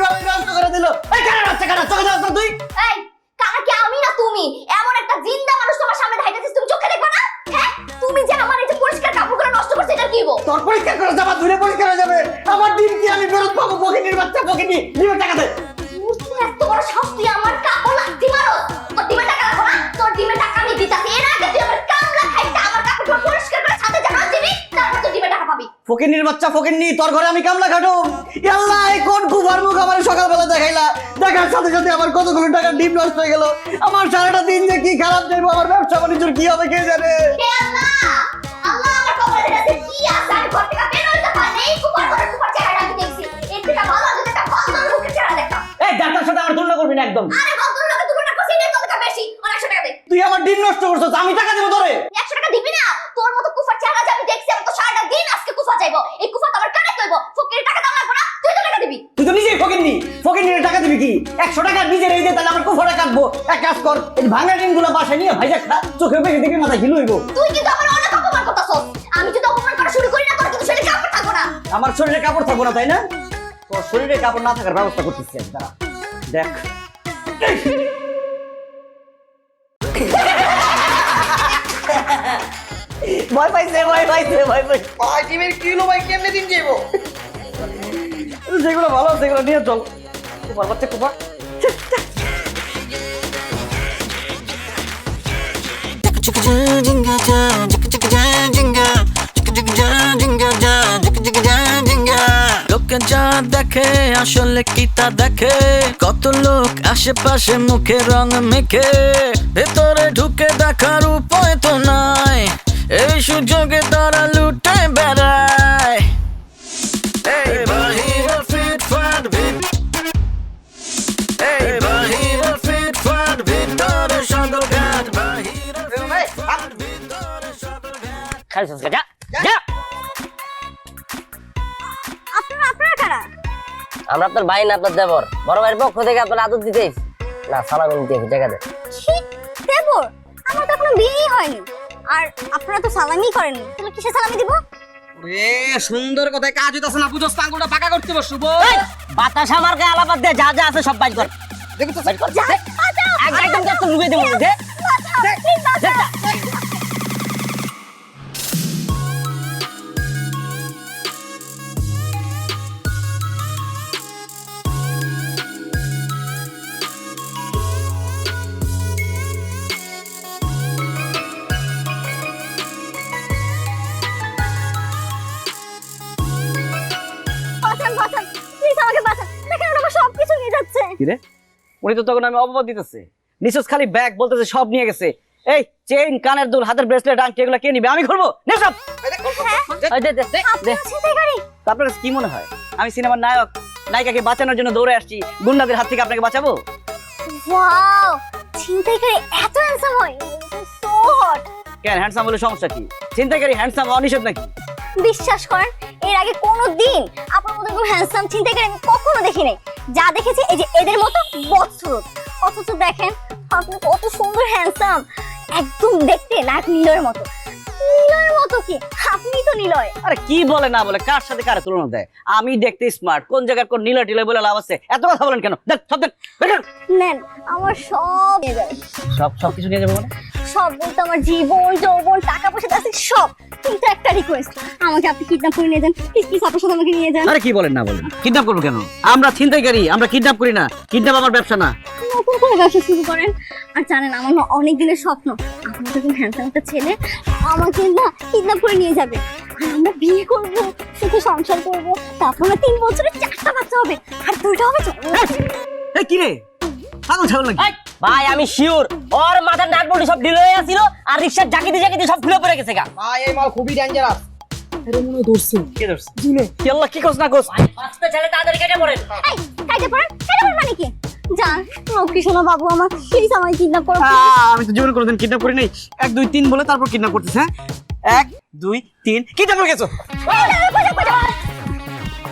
কিভাবে নষ্ট করে দিল। এই কারা বাচ্চা কারা চোখে দাও তুই। এই কারা কি আমি না তুমি? এমন একটা জিন্দা মানুষ তোমার সামনে দাঁড়াইতেছিস, তুমি চোখে দেখবে না? হ্যাঁ তুমি যে আমার এই যে পরিষ্কার কাপড়গুলো নষ্ট করছো, এটা কি গো? তোর পরিষ্কার করে যাবা, দূরে পরিষ্কার হয়ে যাবে। আমার ডিম কি আমি ফেরত পাবো? বকিনির বাচ্চা বকিনি, ডিমের টাকা দে। তুই এত বড় সাহস, তুই আমার কাপড় লাগতে মারো? তোর ডিমের টাকা রাখো না, তোর ডিমের টাকা আমি দিতাছি। এর আগে তুই আমার কামলা খাইতে আমার কাপড় পরিষ্কার করে ছাদে জানাস দিবি, তারপর তুই ডিমের টাকা পাবি। ফকিনির বাচ্চা ফকিনি, তোর ঘরে আমি কামলা খাটুম। আল্লাহ এই কোন কুবার মুখ আমার সকালবেলা দেখাইলা। দেখার সাথে সাথে আমার কতগুলো টাকা ডিম নষ্ট হয়ে গেল। আমার সারাটা দিন যে কি খারাপ যাইবো, আমার ব্যবসা বাণিজ্যের কি হবে কে জানে। হে আল্লাহ, আল্লাহ আমার কপালে আছে কি আছে, আমি ঘর থেকে বের হইতে পারি এই কুপার ঘরের কুপার চেহারা আমি দেখছি। এর থেকে ভালো যদি একটা ভালো মুখের চেহারা দেখতাম। এই ডাক্তার সাথে আমার তুলনা করবি না একদম। আরে কত লোকে তুলনা করছিস, এই কত বেশি, 100 টাকা দে। তুই আমার ডিম নষ্ট করছস, আমি টাকা দেব তোরে। 100 টাকা দিবি না? তোর মতো কুফার চেহারা যে আমি দেখছি, আমি তো সারাটা দিন আজকে কুফা চাইবো। এই কুফা তো আমার কানে কইবো, ফকিরের টাকা দাও লাগবে না, তুই তো টাকা দিবি। তুই তো নিজেই ফকিনি, ফকিনির টাকা দিবি কি? 100 টাকা নিজের এই দে, তাহলে আমার কুফাটা কাটবো। এক কাজ কর, এই ভাঙা ডিমগুলো বাসায় নিয়ে ভাইজা খা, চোখে বেশি দেখে মাথা ঘিলু হইব। তুই কিন্তু আমার অনেক অপমান করতাছস। আমি যদি অপমান করা শুরু করি না, তোর কিন্তু শরীরে কাপড় থাকবো না। আমার শরীরে কাপড় থাকবো না তাই না? তোর শরীরে কাপড় না থাকার ব্যবস্থা করতেছি আমি, দাঁড়া দেখ। ভয় পাইছে ভয় পাইছে ভয় পাইছে। ভাই ডিমের কিলো ভাই কেমনে দিন যাইবো? যেগুলো ভালো সেগুলো নিয়ে চল। কুপার বাচ্চা কুপার। লোকে যা দেখে আসলে কি তা দেখে, কত লোক আশেপাশে মুখে রং মেখে, ভেতরে ঢুকে দেখার উপায় তো নাই, এই সুযোগে তারা লুটে বেড়ায়। এই বাহিরে ফিটফাট এই বাহিরে ফিটফাট, ভিতরে সদরঘাট, বাহিরে ফিটফাট, ভিতরে সদরঘাট। খাইছিস যা যা। আপনারা কারা? আমরা আপনার ভাই না আপনার দেবর, বড় ভাইয়ের পক্ষ থেকে আপনার আদর দিতেই না, সালামি নিতে টাকা দেন। কি দেবর? আমার তো এখনো বিয়েই হয়নি, আর আপনারা তো সালামি করেননি, তাহলে কিসে সালামি দিব? এ সুন্দর কথায় কাজ হইতাছে না, বুঝছস? আঙ্গুলটা পাকা করতে বসু বল। বাতাস আমার গায়ে আলাপাত দে, যা যা আছে সব বাইর কর। দেখো তো বাইর কর যা, বাঁচাও, একদম যা তো লুকিয়ে দেবো দে। বাঁচাও, প্লিজ বাঁচাও। বাঁচান, বাঁচান, প্লিজ আমাকে বাঁচান। দেখেন ওরা আমার সবকিছু নিয়ে যাচ্ছে। কি রে? উনি তো তখন আমি অপবাদ দিতেছে, নিশ্চয় খালি ব্যাগ বলতেছে সব নিয়ে গেছে। এই চেইন, কানের দুল, হাতের ব্রেসলেট, আংটি এগুলো কে নিবে? আমি করবো নে সব। ওই দে দে দে। ছিনতাইকারী? আপনার কাছে কি মনে হয় আমি সিনেমার নায়ক নায়িকাকে বাঁচানোর জন্য দৌড়ে আসছি, গুন্ডাদের হাত থেকে আপনাকে বাঁচাবো? ওয়াও, ছিনতাইকারী এত হ্যান্ডসাম হয়, সো হট। কেন হ্যান্ডসাম বলে সমস্যা কি? চিন্তাকারী হ্যান্ডসাম অনিষেধ নাকি? বিশ্বাস করেন, এর আগে কোনোদিন আপনার মতো এরকম হ্যান্ডসাম ছিনতাইকারী আমি কখনো দেখি নাই। যা দেখেছি এই যে এদের মতো বদসুরত। অথচ দেখেন আপনি কত সুন্দর হ্যান্ডসাম, একদম দেখতে নায়ক নিলয়ের মতো। নিলয়ের মতো কি? আপনি তো নিলয়। আরে কি বলে না বলে, কার সাথে কার তুলনা দেয়? আমি দেখতে স্মার্ট, কোন জায়গার কোন নীলা টিলা বলে লাভ আছে? এত কথা বলেন কেন? দেখ সব দেখ, বের কর। নেন আমার সব নিয়ে যাবেন। সব কিছু নিয়ে যাবো মানে? সব বলতে আমার জীবন, যৌবন, টাকা পয়সা আছে সব। কিন্তু একটা রিকোয়েস্ট, আমাকে আপনি কিডন্যাপ করে নিয়ে যান প্লিজ, প্লিজ আপনার সাথে আমাকে নিয়ে যান। আরে কি বলেন না বলেন, কিডন্যাপ করবো কেন? আমরা ছিনতাইকারী, আমরা কিডন্যাপ করি না। কিডন্যাপ আমার ব্যবসা না। নতুন করে ব্যবসা শুরু করেন। আর জানেন আমার না অনেক দিনের স্বপ্ন, আপনার যখন হ্যান্ডসাম একটা ছেলে আমাকে না কিডন্যাপ করে নিয়ে যাবে, আর আমরা বিয়ে করবো, সুখে সংসার করবো, তারপর না 3 বছরে 4টা বাচ্চা হবে, আর 2টা হবে এই কি রে, পাগল ছাগল নাকি? ভাই আমি শিওর ওর মাথার নাট বল্টু সব ঢিল হয়ে আছিল, আর রিকশার জাকিতে জাকিতে সব খুলে পড়ে গেছে গা। ভাই এই মাল খুবই ডেঞ্জারাস। আরে মনে হয় ধরছে। কে ধরছে? কি আল্লাহ, কি কস না কস? বাঁচতে চাইলে তাড়াতাড়ি কেটে পড়েন। এই কাইতে পড়েন, মানে কি? জান কৃষ্ণ বাবু আমার প্লিজ আমাকে কিডন্যাপ করো। আমি তো জীবন কোনোদিন কিডন্যাপ করি নাই। 1 2 3 বলে তারপর কিডন্যাপ করতেছ? হ্যাঁ 1 2 3 কিডন্যাপ হয়ে গেছো?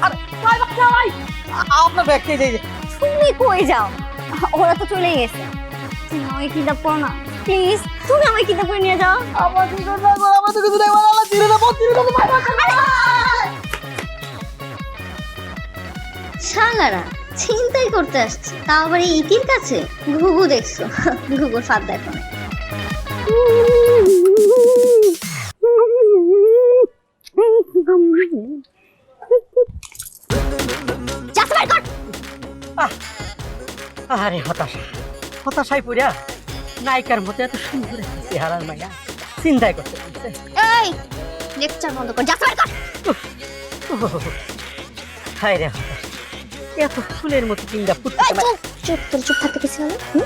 আর ভাই বাচ্চা ভাই, আপনার ব্যাগ কে যাই? তুমি কই যাও? ওরা তো চলে গেছে। তুমি আমাকে কিডন্যাপ করো না প্লিজ, তুমি আমাকে কিডন্যাপ করে নিয়ে যাও। আমার কিছু না গো, আমার তো কিছু নাই, আল্লাহ দিলে না বল দিলে না। শালারা চিন্তাই করতে আসছি, তাও আবার এই ইতির কাছে। ঘুঘু দেখছো? ঘুঘুর ফাঁদ দেখো না। যাচ্ছে বের কর। আরে হতাশায় পড়িয়া নায়িকার মতো এত সুন্দর একটা চেহারার মাইয়া চিন্তাই করতে পারছে। এই লেকচার বন্ধ কর, যাচ্ছে বের কর। হায় রে হতাশা, এত ফুলের মতো চিন্তা ফুটতে এই চুপ চুপ, তোর চুপ থাকতে গেছিল না?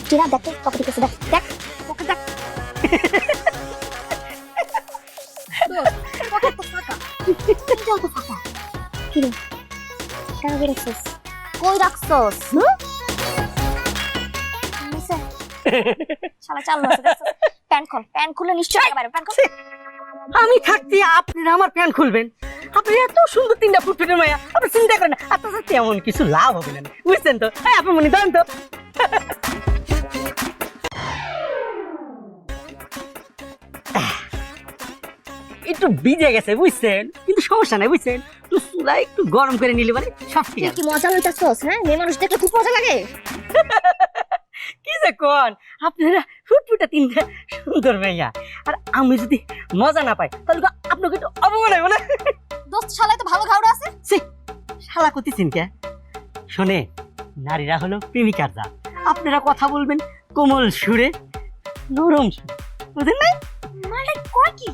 টিনা দেখ তো, পকেটে কিছু দেখ, দেখ পকেট দেখ। পকেট তো ফাঁকা, জল তো ফাঁকা। কি রে, কেন বেরোচ্ছিস? কই রাখছস? নিচে। শালা চাল মারছে দেখছস? প্যান্ট খোল, প্যান্ট খুলে নিশ্চয়ই টাকা বাইরে, প্যান্ট খোল। আমি থাকতে আপনারা আমার প্যান্ট খুলবেন? আপনি এত সুন্দর তিনটা ফুটফুটের মায়া, আপনি চিন্তা করেন না। আপনার তেমন কিছু লাভ হবে না, বুঝছেন তো? আপনি মনে দেন তো। একটু ভিজে গেছে বুঝছেন, কিন্তু সমস্যা নাই বুঝছেন, একটু চুলা একটু গরম করে নিলে মানে সব ঠিক তুই আছে। কি মজা লইতাছস? হ্যাঁ, মেয়ে মানুষ দেখলে খুব মজা লাগে। কি যে কোন, আপনারা ফুটফুটে তিনটা সুন্দর মাইয়া, আর আমি যদি মজা না পাই তাহলে তো আপনাকে একটু অপমান হইব না? দোস্ত শালায় তো ভালো ঘাউড়া আছে। ছি, শালা করতেছেন কে? শোনে, নারীরা হলো প্রেমিকার জাত। আপনারা কথা বলবেন কোমল সুরে, নরম সুরে, বুঝেন নাই? মানে কয় কি?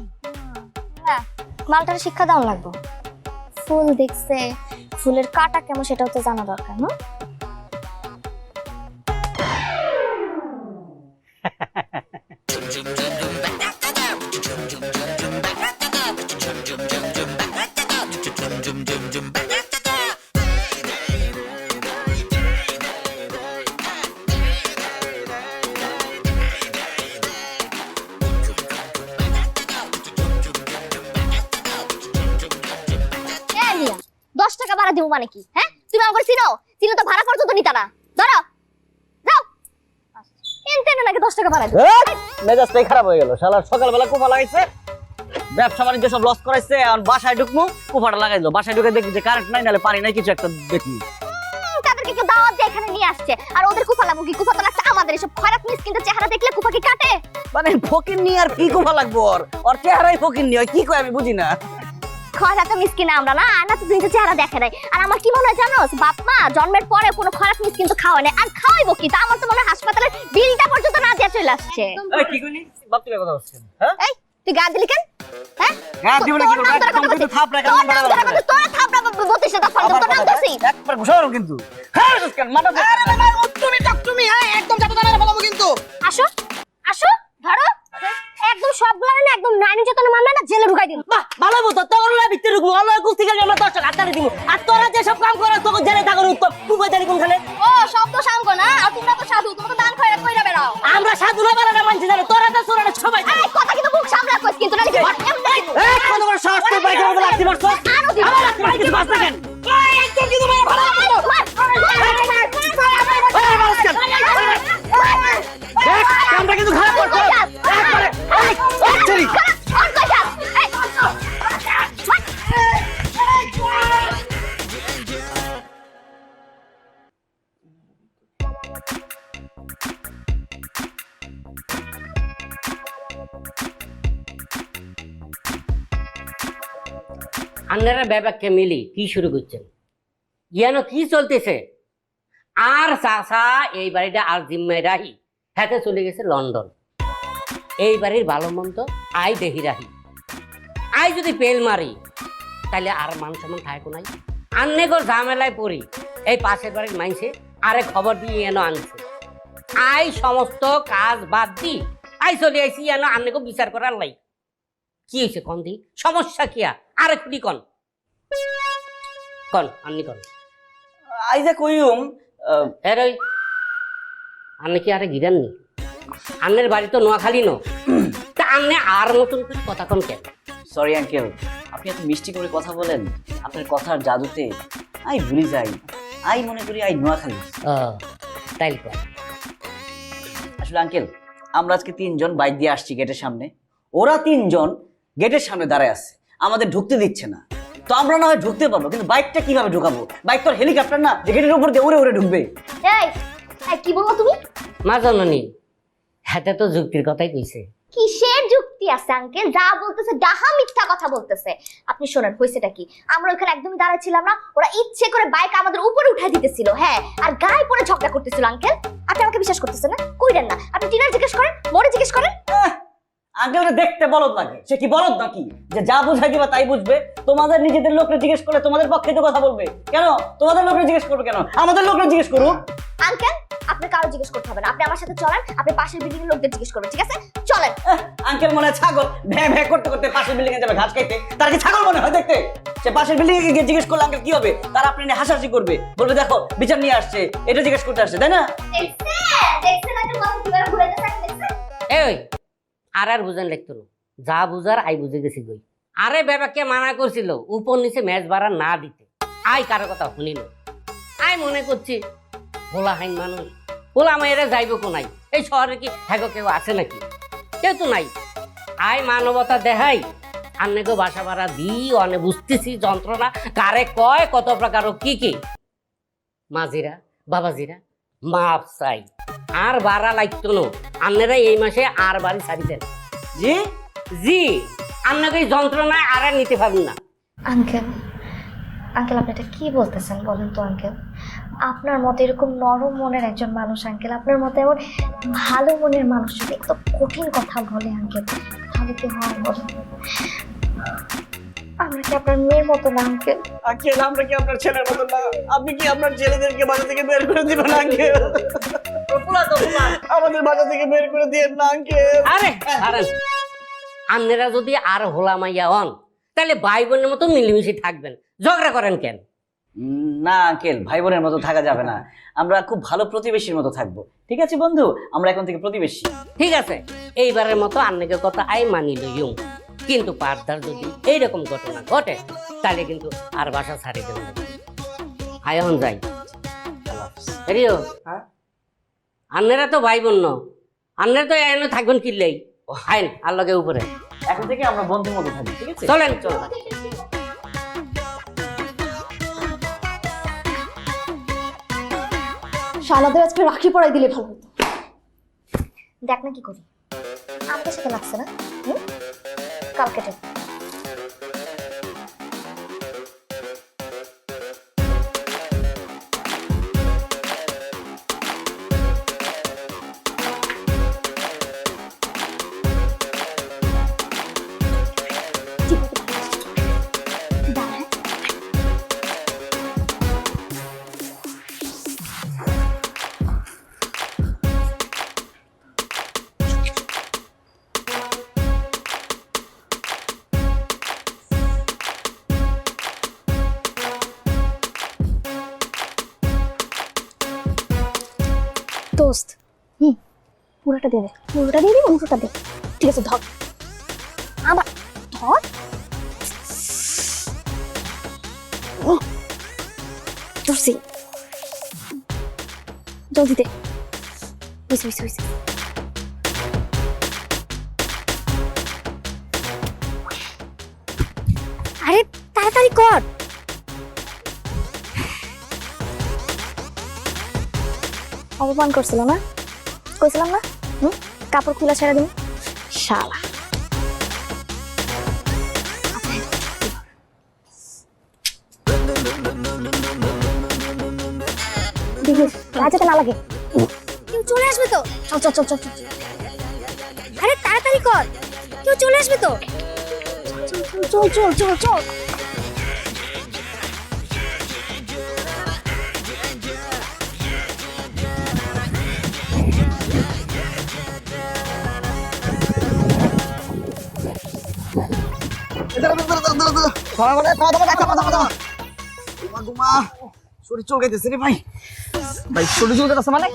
না, মালটার শিক্ষা দাও লাগবে। ফুল দেখছে, ফুলের কাটা কেমন সেটাও তো জানা দরকার, না? এ মিয়া, 10 টাকা ভাড়া দিব মানে কি? হ্যাঁ, তুমি আমাকে চিনো? চিনো তো ভাড়া পর্যন্ত নিতা না। ধরো যাও, এনতেন নাকি 10 টাকা ভাড়া দিব। মেজাজটাই খারাপ হয়ে গেল। শালা সকালবেলা কুফা লাগাইছে, ব্যবসা বাণিজ্য সব লস করাইছে, আর বাসায় ঢুকমু কুফাটা লাগাই দিল। বাসায় ঢুকে দেখি যে কারেন্ট নাই, নাহলে পানি নাই, কিছু একটা দেখি। তাদেরকে কেউ দাওয়াত দিয়ে এখানে নিয়ে আসছে, আর ওদের কুফা লাগবো কি? কুফা তো লাগছে আমাদের। এসব খারাপ মিসকিনদের চেহারা দেখলে কুফা কি কাটে? মানে ফকির নি আর কি কুফা লাগবো? ওর চেহারাই ফকির নি হয়, কি কয় আমি বুঝি না। খারাপ মিসকিন আমরা না, না তো দুইটা চেহারা দেখে নাই। আর আমার কি মনে হয় জানোস, বাপ মা জন্মের পরে কোনো খারাপ মিস কিন্তু খাওয়া নেই, আর খাওয়াইবো কি? তা আমার তো মনে হয় হাসপাতালের বিলটা পর্যন্ত না দিয়ে চলে আসছে। এই কি কইনি? বাপতির কথা হচ্ছে, হ্যাঁ? এই তুই গা দিলি কেন? হ্যাঁ, গা দিব না, কি করব? একদম কিন্তু থাপড়া কেন মারা? তোর থাপড়া বলতেছিস, তোর নাম দছি। একবার ঘুষাও কিন্তু। হ্যাঁ কেন মাথা? আরে বাবা তুমি হ্যাঁ একদম যাবে না, বলবো কিন্তু। আসো আসো, ধরো একদম সবগুলা না, একদম নাইনি চেতনা মামলা না, জেলে ঢুকাই দিন। বাহ, ভালো মতো তোর ভিতরে ঢুকবো, ভালো কুস্তি খেলে আমরা 10 টাকা আটকারে দিব। আর তোরা যে সব কাম করছ তোকে জেলে থাকার উত্তম, তুই কই জানি কোনখানে? ও সব তো সাঙ্গ না, আর তোমরা তো সাধু, তোমরা তো দান খয়রাত কইরা বেড়াও। আমরা সাধু না বাড়া মানছি জানো, তোরা তো চোরা সবাই। এই কথা কিন্তু মুখ সামলা কইস, কিন্তু না এই কত বড় সাহস তোর বাইকে বলে লাগতে পারছস? আরো দিন। আমার লাগতে পারছিস বাস না কেন? এই একদম কিন্তু মেরে ভালো দেখ কামটা কিন্তু খারাপ করছো একবারে। এই চলি আপনারা ব্যাপারকে মিলি কি শুরু করছেন? যেন কি চলতেছে? আর চাচা এই বাড়িটা আর জিম্মায় রাহি, হাতে চলে গেছে লন্ডন। এই বাড়ির ভালো মন্দ আই দেখি রাহি। আই যদি পেল মারি তাহলে আর মান সম্মান থাকো নাই। আন্নেগর ঝামেলায় পড়ি, এই পাশের বাড়ির মাইনসে আরে খবর দিয়ে এনো আনছে। আই সমস্ত কাজ বাদ দি আই চলে আইসি এনো আন্নেগো বিচার করার লাই। কি হয়েছে কন দি? সমস্যা কি? আরে খুলি কন কন আন্নি কন। আইজা কইম এর ওই আন্নে কি আরে গিরাননি? আন্নের বাড়ি তো নোয়াখালী ন, তা আন্নে আর নতুন করে কথা কন কেন? সরি আঙ্কেল, আপনি এত মিষ্টি করে কথা বলেন, আপনার কথার জাদুতে আই ভুলে যাই। আই মনে করি আই নোয়াখালী। ও তাইলে কন। আসলে আঙ্কেল, আমরা আজকে 3 জন বাইক দিয়ে আসছি গেটের সামনে। ওরা 3 জন গেটের সামনে দাঁড়ায় আছে, আমাদের ঢুকতে দিচ্ছে না। তো আমরা না হয় ঢুকতে পারবো, কিন্তু বাইকটা কিভাবে ঢুকাবো? বাইক তো হেলিকপ্টার না যে গেটের উপর দিয়ে উড়ে উড়ে ঢুকবে। এই এই, কি বলবো তুমি? মা জননী, হাতে তো যুক্তির কথাই কইছে। কিসের যুক্তি আছে আঙ্কেল? যা বলতেছে ডাহা মিথ্যা কথা বলতেছে। আপনি শোনেন হয়েছেটা কি, আমরা ওখানে একদমই দাঁড়াচ্ছিলাম না, ওরা ইচ্ছে করে বাইক আমাদের উপরে উঠাই দিতেছিল, হ্যাঁ, আর গায়ে পরে ঝগড়া করতেছিল। আঙ্কেল আপনি আমাকে বিশ্বাস করতেছেন না? কইরেন না, আপনি টিনার জিজ্ঞেস করেন, মরে জিজ্ঞেস করেন। আঙ্কেলটা দেখতে বলদ লাগে, সে কি বলদ নাকি যে যা বুঝাই দিবা তাই বুঝবে? তোমাদের নিজেদের লোককে জিজ্ঞেস করে তোমাদের পক্ষে তো কথা বলবে কেন? তোমাদের লোককে জিজ্ঞেস করবে কেন? আমাদের লোককে জিজ্ঞেস করুক। আঙ্কেল আপনি কারো জিজ্ঞেস করতে হবে না, আপনি আমার সাথে চলেন, আপনি পাশের বিল্ডিং এর লোকদের জিজ্ঞেস করবেন, ঠিক আছে? চলেন। আঙ্কেল মনে হয় ছাগল, ভ্যা ভ্যা করতে করতে পাশের বিল্ডিং এ যাবে ঘাস খাইতে, তার কি ছাগল মনে হয় দেখতে? সে পাশের বিল্ডিং এ গিয়ে জিজ্ঞেস করলে আঙ্কেল কি হবে? তারা আপনি নিয়ে হাসাহাসি করবে, বলবে দেখো বিচার নিয়ে আসছে, এটা জিজ্ঞেস করতে আসছে, তাই না? দেখছেন একটা কথা কিভাবে ঘুরাইতে থাকে, দেখছেন? এই আর বুঝান লাগতো না, যা বুঝার আই বুঝে গেছি গই। আরে বেবাকে মানা করছিল উপর নিচে ম্যাচ ভাড়া না দিতে, আই কারো কথা শুনিল। আই মনে করছি ভোলা হাইন মানুষ, ভোলা মেয়েরা যাইব কোনাই, এই শহরে কি হ্যাগো কেউ আছে নাকি? কেউ তো নাই। আই মানবতা দেখাই, আন্নেগো বাসা ভাড়া দিই, অনে বুঝতেছি যন্ত্রণা কারে কয়, কত প্রকার কি কি। মাঝিরা বাবাজিরা মাপ চাই, আর ভাড়া লাগতো না। আপনারা এই মাসে আর বাড়ি ছাড়িতেন। জি জি, আপনাকে এই যন্ত্রণায় আর নিতে পারবেন না। আঙ্কেল আঙ্কেল আপনি এটা কি বলতেছেন বলেন তো আঙ্কেল? আপনার মতো এরকম নরম মনের একজন মানুষ আঙ্কেল, আপনার মতো এমন ভালো মনের মানুষ যদি এত কঠিন কথা বলে আঙ্কেল, তাহলে কি হয় বলেন? আমরা কি আপনার মেয়ের মতো না আঙ্কেল? আঙ্কেল আমরা কি আপনার ছেলের মতো না? আপনি কি আপনার ছেলেদেরকে বাসা থেকে বের করে দিবেন আঙ্কেল? আমাদের বাসা থেকে বের করে দিয়েন না আঙ্কেল। আরে ছাড়েন, আপনারা যদি আর হোলা মাইয়া হন তাহলে ভাই বোনের মতো মিলেমিশে থাকবেন, ঝগড়া করেন কেন? না আঙ্কেল, ভাই বোনের মতো থাকা যাবে না, আমরা খুব ভালো প্রতিবেশীর মতো থাকবো। ঠিক আছে বন্ধু, আমরা এখন থেকে প্রতিবেশী। ঠিক আছে, এইবারের মতো আপনাকে কথা আই মানি লইম, কিন্তু পারদার যদি এইরকম ঘটনা ঘটে তাহলে কিন্তু আর বাসা ছাড়ি দেবেন। আয়ন যাই রিও, আপনারা তো ভাই বোন, আপনারা তো এনে থাকবেন কিনলেই আইন আর লগে উপরে। এখন থেকে আমরা বন্ধুর মতো থাকি, ঠিক আছে? চলেন চলেন। শালাদের আজকে রাখি পড়াই দিলে ভালো হতো। দেখ না কি করি, আমাদের সাথে লাগছে না, কালকে দেখ। দোস্ত পুরোটা দিয়ে দে, পুরোটা দিয়ে দে, উল্টোটা দে, ঠিক আছে? ধর আবার ধর, ধরছি, জলদি দে, বুঝছি বুঝছি বুঝছি। আরে তাড়াতাড়ি কর। অপমান করছিল না, কইছিলাম না? কাপড় খুলে ছেড়ে দিন শালা। রাজাতে না লাগে, কেউ চলে আসবে তো। চল চল চল চল চল, আরে তাড়াতাড়ি কর, কেউ চলে আসবে তো। চল চল চল চল চল। শরীর চলকাইতেছে রে ভাই, ভাই শরীর চলকাইতেছে মানে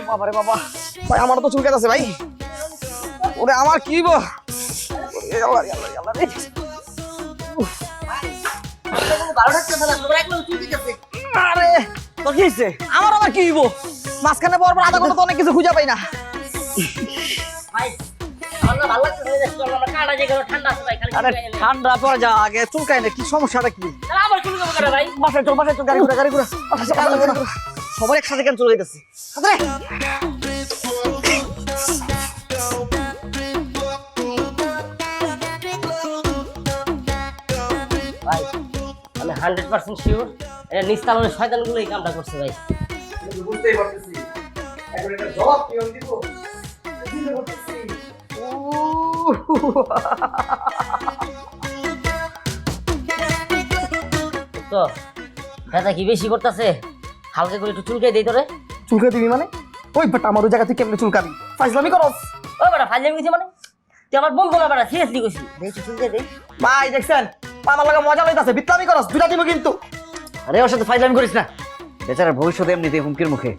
বাবা রে বাবা, ভাই আমার তো চুলকাইতেছে ভাই। ওরে আমার কি গো, আরে তো কি হয়েছে? আমার আবার কি হইব? মাঝখানে পর আধা ঘন্টা তো অনেক কিছু খুঁজে পাই না। ভাই ভালো লাগছে পাড়া যে গেল ঠান্ডা আছে ভাই খালি আরে চুলকায় না। ঠান্ডা পড়ে যা আগে চুলকায় না কি সমস্যাটা কি তাহলে আবার চুলকাবো কেন ভাই? বাসায় চল গাড়ি ঘোড়া গাড়ি ঘোড়া সবার একসাথে কেন চলে যেতেছি ভাই আমি 100% শিওর এটা নিস্তালনের শয়তানগুলো এই কামটা করছে ভাই। বুঝতেই পারতেছি এখন এটা জবাব কি আমি দিব তো ব্যথা কি বেশি করতেছে? হালকা করে একটু চুলকাই দেই তোরে। চুলকা দিবি মানে ওই বাট আমার ওই জায়গা থেকে কেমনে চুলকাবি ফাইজলামি করস ও বেটা ফাইলে গেছি মানে তুই আমার বন্ধু না বেটা সিরিয়াসলি কইছি দেই একটু চুলকাই দেই। ভাই দেখছেন আমার লাগা মজা লইতাছে বিতলামি করস দুইটা দিব কিন্তু আরে ওর সাথে ফাইজলামি করিস না, বেচারার ভবিষ্যৎ এমনিতে হুমকির মুখে,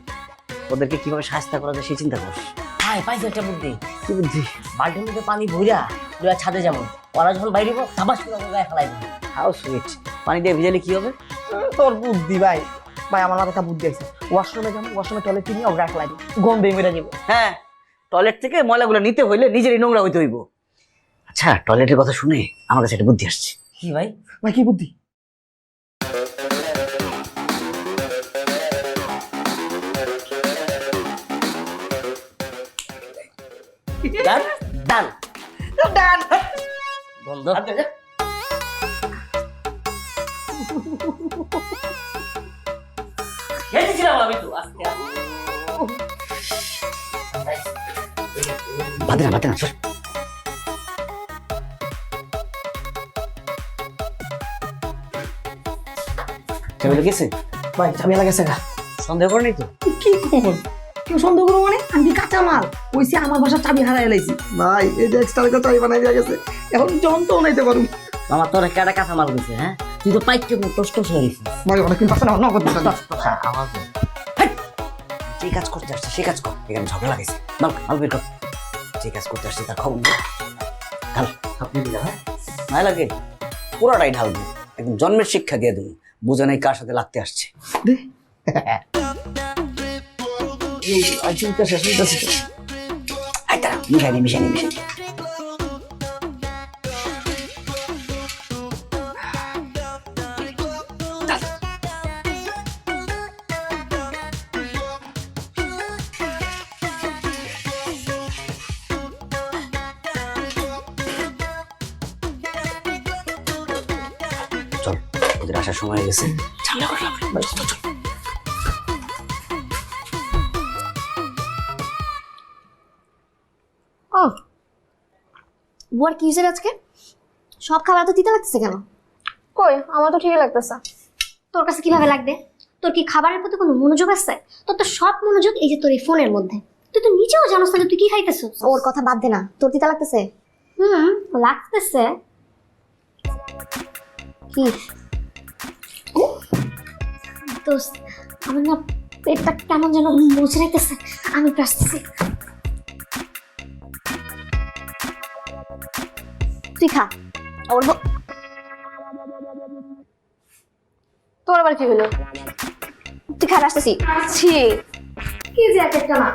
ওদেরকে কিভাবে সাহায্য করা যায় সেই চিন্তা করিস। ভাই পাইছে একটা বুদ্ধি। কি বুদ্ধি? বালতির মধ্যে পানি ভইরা দুয়া ছাদে যেমন ওরা যখন বাইরে হবো তাবাস করে ওকে গায়ে ফেলাই দিবি। হাউ সুইট, পানি দিয়ে ভিজালে কি হবে? তোর বুদ্ধি ভাই ভাই আমার মাথায় একটা বুদ্ধি আছে ওয়াশরুমে যাবো ওয়াশরুমে টয়লেট নিয়ে ওর গায়ে ফেলাই দিই গন্ধে মেরে যাবো হ্যাঁ, টয়লেট থেকে ময়লাগুলো নিতে হইলে নিজেরই নোংরা হইতে হইব। আচ্ছা, টয়লেটের কথা শুনে আমার কাছে একটা বুদ্ধি আসছে। কি ভাই? ভাই কি বুদ্ধি ডান ডান ডান বন্ধ। খেয়েছিলাম আমি তো আজকে। বাদে না সর। চাবি গেছে? ভাই ঝামেলা গেছে গা সন্দেহ করে তো? কি কোন কেউ সন্দেহ করবো মানে আমি কি কাঁচা মাল ওইসে আমার বাসার চাবি হারাই লাইছি ভাই এই যে এক্সট্রা লেখা চাই বানাই দিয়া গেছে এখন যন্ত্র নাইতে পারুম আমার তোর কেডা কাঁচা মাল গেছে হ্যাঁ? তুই তো পাইতে টস টস হয়ে গেছিস। ভাই অনেক দিন পাশে না নগদ দিতাম আমার যে কাজ করতে আসছে সে কাজ কর, এখানে ঝগড়া লাগাইছে। মাল মাল বের কর, যে কাজ করতে আসছে তার খবর নেই। ঢাল, আপনি দিলা হ্যাঁ? না লাগে পুরোটাই ঢালবো, একদম জন্মের শিক্ষা দিয়ে দেবো, বুঝে নাই কার সাথে লাগতে আসছে। আয় তারা মিশাইনি চল, ওদের আসার সময় হয়ে গেছে, ঝামেলা করলাম। ও বুয়ার কি হয়েছে আজকে? সব খাবার তো দিতে লাগতেছে কেন? কই আমার তো ঠিকই লাগতেছে। তোর কাছে কিভাবে লাগবে? তোর কি খাবারের প্রতি কোনো মনোযোগ আছে? তোর তো সব মনোযোগ এই যে তোর এই ফোনের মধ্যে। তুই তো নিজেও জানোস না যে তুই কি খাইতেছিস। ওর কথা বাদ দে না, তোর দিতে লাগতেছে? লাগতেছে। কি দোস্ত, আমার না পেটটা কেমন যেন মুছে রাখতেছে, আমি একটু আসতেছি। তুই খা। ওর তোর আবার কি হলো? তুই খা, আসতেছি। ছি কি যে এক একটা না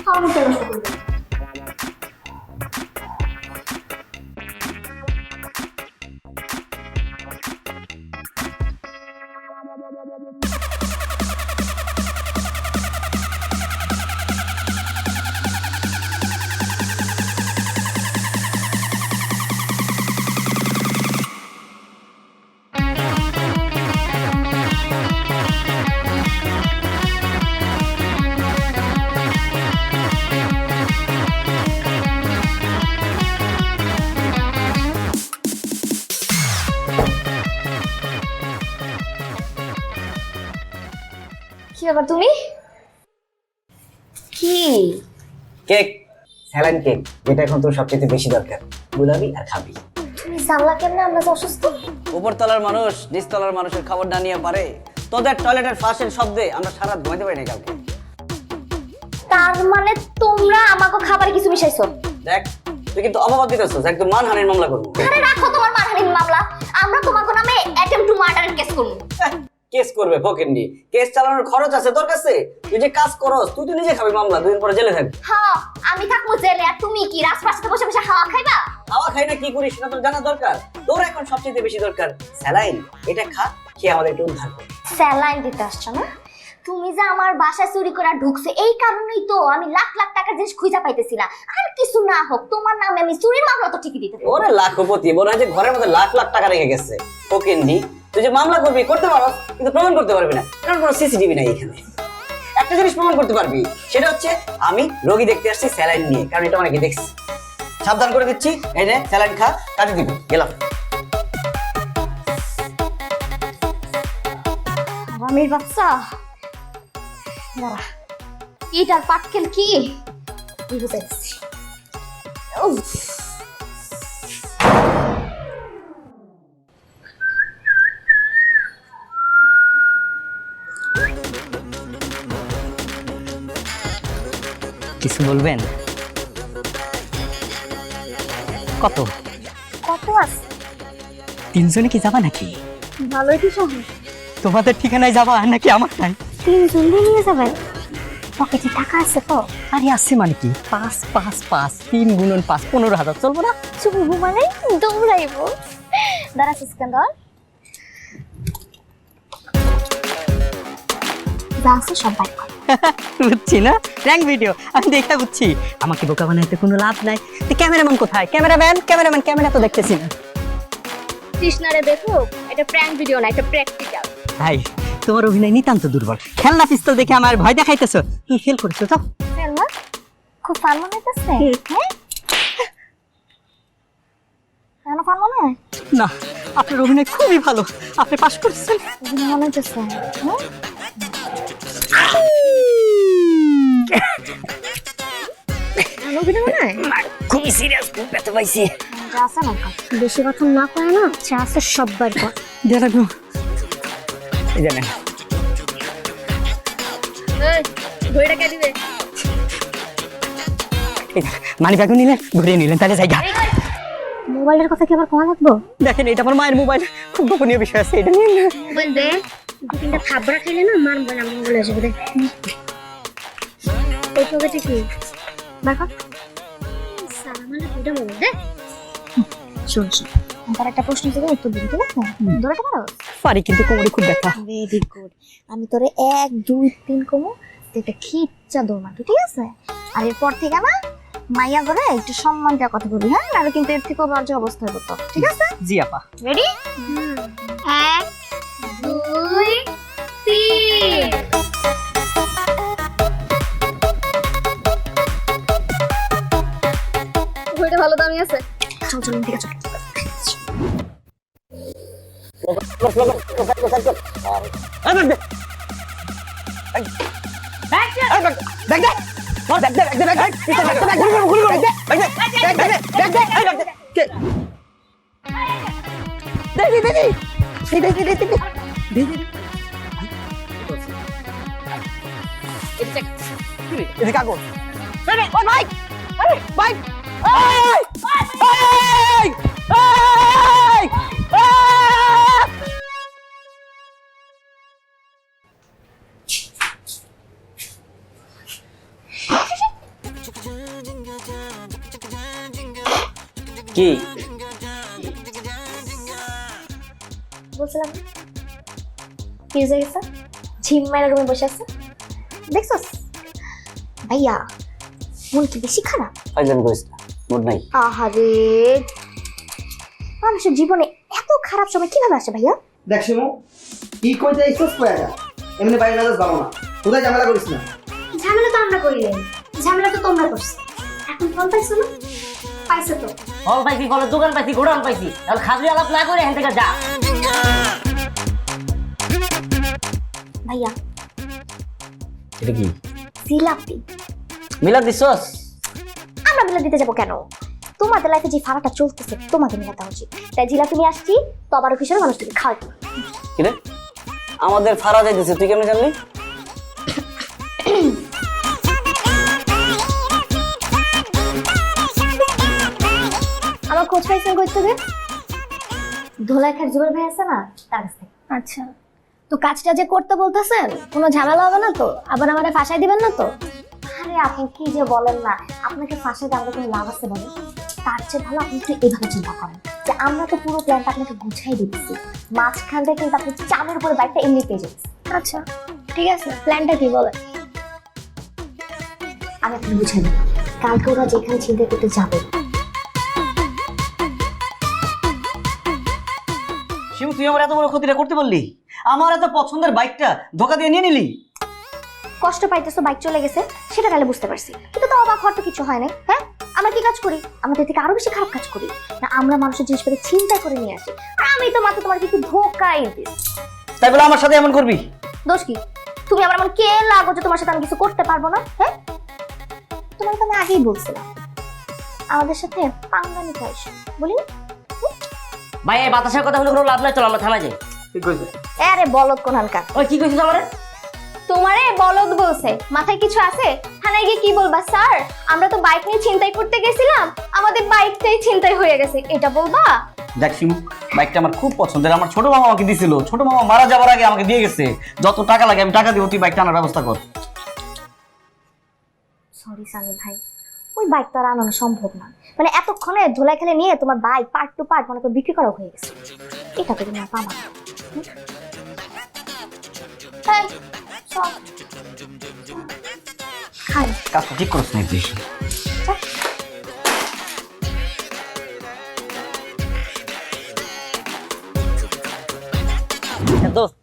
খাওয়ানো কেন করবে? কি ব্যাপার তুমি? কি কেক, স্যালাইন কেক, যেটা এখন তোর সবচেয়ে বেশি দরকার, গুলাবি আর খাবি। তুমি জানলা কেমনে আমরা যে অসুস্থ? উপরতলার মানুষ নিচতলার মানুষের খবর না নিয়ে পারে? তোদের টয়লেটের ফ্লাশের শব্দে আমরা সারা রাত ঘুমাইতে পারি না কাউকে। তার মানে তোমরা আমাকে খাবারে কিছু মিশাইছো? দেখ, তুই কিন্তু অপবাদ দিতেছিস, একদম মানহানির মামলা করবো। আরে রাখো তোমার মানহানির মামলা, আমরা তোমাকে নামে অ্যাটেম্প টু মার্ডারের কেস করব। কেস করবে ফকিন্নি, কেস চালানোর খরচ আছে তোর কাছে? তুই যে কাজ করস তুই তো নিজে খাবি মামলা, 2 দিন পরে জেলে থাকবি। হ্যাঁ আমি থাকবো জেলে, আর তুমি কি রাজপাশে বসে বসে হাওয়া খাইবা? খাওয়া খাই না কি করিস সেটা তোর জানা দরকার। তোর এখন সবচেয়ে বেশি দরকার স্যালাইন, এটা খা, খেয়ে আমাদের একটু উদ্ধার কর। স্যালাইন দিতে আসছো না? তুমি যে আমার বাসায় চুরি করে ঢুকছে, এই কারণেই তো আমি লাখ লাখ টাকার জিনিস খুঁজে পাইতেছি না। আর কিছু না হোক, তোমার নামে আমি চুরির মামলা তো ঠিকই দিতে পারি। ওরে লাখপতি, মনে হয় যে ঘরের মধ্যে লাখ লাখ টাকা রেখে গেছে। ফকিন্নি, তুই যে মামলা করবি করতে পারস, কিন্তু প্রমাণ করতে পারবি না, কারণ কোনো সিসিটিভি নাই এখানে। একটা জিনিস প্রমাণ করতে পারবি, সেটা হচ্ছে আমি রোগী দেখতে আসছি স্যালাইন নিয়ে, কারণ এটা অনেকে দেখছি। সাবধান করে দিচ্ছি, এই নে স্যালাইন খা, কাজে দিবি। গেলাম। আমির বাচ্চা এটার পাটকেল কি বুঝাইছি। কিছু বলবেন? কত কত আছে? 3 জনে কি যাবা নাকি? ভালোই তো শহর। তোমাদের ঠিকানায় যাবা নাকি আমার নাই? 3 জন নিয়ে যাবেন? পকেটে টাকা আছে তো? আরে আছে মানে কি, 5 5 5 3 গুণন 5 15,000 চলবো না? চুবু মানে দৌড়াইবো। দাঁড়া সিস্কান্দার, দাসে সব বাইক কর। বুঝছি না, র্যাঙ্ক ভিডিও আমি দেখে বুঝছি। আমাকে বোকা বানাইতে কোনো লাভ নাই। তো ক্যামেরাম্যান কোথায়? ক্যামেরাম্যান ক্যামেরা তো দেখতেছি না। কৃষ্ণারে দেখো, এটা প্র্যাঙ্ক ভিডিও না, এটা প্র্যাকটিক্যাল। ভাই তোমার অভিনয় নিতান্ত দুর্বল। খেলনা পিস্তল দেখে আমার ভয় দেখাইতেছো, তুমি ফেল করেছো। তো ফেলমা খুব ফান মনে হইতেছে। হ্যাঁ কেন ফান মনে হয়? না, আপনার অভিনয় খুবই ভালো, আপনি পাস করছেন। মনে হইতেছে খুবই সিরিয়াস, খুব ব্যথা পাইছি। আছে না বেশি কথা না করে না, আছে সববার কর। দিয়ে রাখবো। এই জানেন মানি ব্যাগও নিলেন, ঘুরিয়ে নিলেন, তাহলে জায়গা। মোবাইলের কথা কি আবার কমা লাগবো? দেখেন এটা আমার মায়ের মোবাইল, খুব গোপনীয় বিষয় আছে, এটা নিয়ে নেন। মোবাইল দে, 2-3টা থাবড়া খাইলে না মার মোবাইল আমি বলে আসবে। দে এই পকেটে কি দেখো, সালাম আলাইকুম, এটা মোবাইল দে। শোন আমার একটা প্রশ্ন করে উত্তর দিবি, ঠিক আছে? ধরতে পারো? পারি, কিন্তু কোমরে খুব ব্যথা। Very good. আমি তোরে 1 2 3 কমো, এটা খিচ্চা দৌড়া, ঠিক আছে? আর এরপর থেকে না মাইয়া করে একটু সম্মান দেওয়া কথা বলবি, হ্যাঁ? নাহলে কিন্তু এর থেকেও বাজে অবস্থা হবে তো, ঠিক আছে? জি আপা। রেডি? 1 2 3। ঘড়িটা ভালো দামি আছে। চল চল ঠিক আছে। কি বলছিলাম কি হয়ে গেছে? ঝিম্মাইরা রুমে বসে আছে, দেখছস? ভাইয়া মন কি বেশি খারাপ? ফাইজলামি করিস না, মুড নাই। আহারে, মানুষের জীবনে এত খারাপ সময় কিভাবে আসে ভাইয়া? দেখ শিমু, কি কইতে আইছস কইয়া, এমনি বাইরে না যাস ভালো না, কোথায় ঝামেলা করিস না। ঝামেলা তো আমরা করি নাই, ঝামেলা তো তোমরা করছো। এখন ফল পাইছো না? পাইছো তো। ফল পাইছি, ফলের দোকান পাইছি, গোডাউন পাইছি, তাহলে খাজুরি আলাপ না করে এখান থেকে যা। ভাইয়া এটা কি জিলাপি। মিলাদ দিছস? আমরা মিলা দিতে যাবো কেন? তোমাদের লাইফে যে ফাড়াটা চলতেছে তোমাদের মিলাতে উচিত, তাই জিলাপি নিয়ে আসছি। তো আবারও কিসের মানুষটাকে খাওয়াই। কি রে, আমাদের ফারা যাইতেছে, তুই কেমনে জানলি? আমার খোঁজ পাইছেন কই থেকে? ধোলাই খার জুবের ভাই আছে না, তার কাছে। আচ্ছা তো কাজটা যে করতে বলতেছেন কোনো ঝামেলা হবে না তো? আবার আমাদের ফাঁসাই দিবেন না তো? আরে আপনি কি যে বলেন না, আপনাকে ফাঁসাই দিয়ে আমাদের কোনো লাভ আছে বলেন? তার চেয়ে ভালো আপনি একটু এইভাবে চিন্তা করেন যে আমরা তো পুরো প্ল্যানটা আপনাকে গুছাই দিচ্ছি, মাঝখান থেকে কিন্তু আপনি চাঁদের উপরে বাইকটা এমনি পেয়ে যাচ্ছেন। আচ্ছা ঠিক আছে, প্ল্যানটা কি বলেন? আমি আপনি বুঝাই দিই, কালকে ওরা যেখানে চিন্তা করতে যাবে শিমু, তুই আমার এত বড় ক্ষতিটা করতে পারলি? আমার এত পছন্দের বাইকটা ধোকা দিয়ে নিয়ে নিলি। কষ্ট পাইতেছো, বাইক চলে গেছে সেটা তাহলে বুঝতে পারছি, কিন্তু তো অবাক হওয়ার তো কিছু হয় না। হ্যাঁ, আমরা কি কাজ করি? আমাদের থেকে আরো বেশি খারাপ কাজ করি না, আমরা মানুষের জিনিসপত্র চিন্তা করে নিয়ে আসি। আর আমি তো মাত্র তোমার কিছু ধোকাই দিই। তাই বলে আমার সাথে এমন করবি? দোষ কি? তুমি আবার আমার কে লাগো যে তোমার সাথে আমি কিছু করতে পারবো না? হ্যাঁ, তোমার তো আমি আগেই বলছিলাম আমাদের সাথে পাঙ্গা নিতে আসো, বলিনি? ভাই এই বাতাসের কথা হলে কোনো লাভ নাই, চলো আমরা থানা যাই। ঠিক কইছে। আরে বলদ কোনখানকার! ওই কি কইছিস আমারে? তোমারে বলদ বলছে, মাথায় কিছু আছে? থানায় গিয়ে কি বলবা? স্যার আমরা তো বাইক নিয়ে ছিনতাই করতে গেছিলাম, আমাদের বাইকটাই ছিনতাই হয়ে গেছে, এটা বলবা? দেখ শিমু, বাইকটা আমার খুব পছন্দের, আমার ছোট মামা আমাকে দিয়েছিল, ছোট মামা মারা যাবার আগে আমাকে দিয়ে গেছে। যত টাকা লাগে আমি টাকা দিব, তুই বাইকটা আনার ব্যবস্থা কর। সরি সানি ভাই, ওই বাইকটা আর আনানো সম্ভব না। মানে এতক্ষণে ধুলাই খেলে নিয়ে তোমার বাইক পার্ট টু পার্ট মনে করে বিক্রি করা হয়ে গেছে, এটা তো তুমি আর পাবা না। এই, চল। খাই। কাজটা ঠিক করছ না তুই। দোস্ত